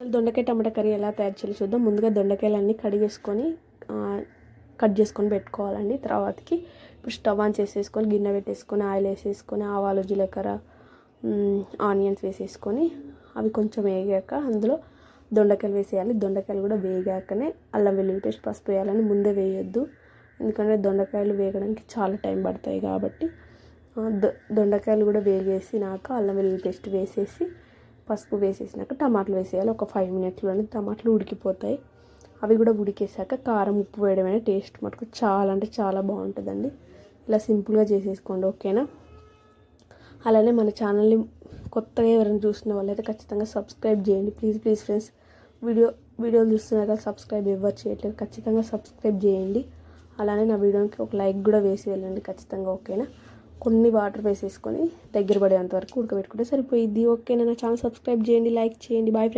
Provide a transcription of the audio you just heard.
దొండకాయ టమాటా కర్రీ ఎలా తయారు చేయాలో చూద్దాం. ముందుగా దొండకాయలన్నీ కడిగేసుకొని కట్ చేసుకొని పెట్టుకోవాలండి. తర్వాతకి ఇప్పుడు స్టవ్ ఆన్ చేసేసుకొని గిన్నె పెట్టేసుకొని ఆయిల్ వేసేసుకొని ఆవాలు జీలకర్ర ఆనియన్స్ వేసేసుకొని అవి కొంచెం వేగాక అందులో దొండకాయలు వేసేయాలి. దొండకాయలు కూడా వేగాకనే అల్లం వెల్లుల్లి పేస్ట్ పసుపు వేయాలని ముందే వేయొద్దు. ఎందుకంటే దొండకాయలు వేగడానికి చాలా టైం పడతాయి కాబట్టి దొండకాయలు కూడా వేగేసినాక అల్లం వెల్లుల్లి పేస్ట్ వేసేసి పసుపు వేసేసినాక టమాటాలు వేసేయాలి. ఒక 5 మినిట్స్లోనే టమాటాలు ఉడికిపోతాయి. అవి కూడా ఉడికేసాక కారం ఉప్పు వేయడమే. టేస్ట్ మటుకు చాలా అంటే చాలా బాగుంటుందండి. ఇలా సింపుల్గా చేసేసుకోండి, ఓకేనా? అలానే మన ఛానల్ని కొత్తగా ఎవరైనా చూసిన వాళ్ళైతే ఖచ్చితంగా సబ్స్క్రైబ్ చేయండి. ప్లీజ్ ఫ్రెండ్స్, వీడియోలు చూస్తున్నారు కదా, సబ్స్క్రైబ్ ఎవరు చేయట్లేదు, ఖచ్చితంగా సబ్స్క్రైబ్ చేయండి. అలానే నా వీడియోకి ఒక లైక్ కూడా వేసి వెళ్ళండి ఖచ్చితంగా, ఓకేనా? కొన్ని వాటర్ వేసేసుకొని దగ్గర పడేంత వరకు ఉడకబెట్టుకుంటే సరిపోయిద్ది, ఓకేనా? నా ఛానల్ సబ్స్క్రైబ్ చేయండి, లైక్ చేయండి. Bye friends.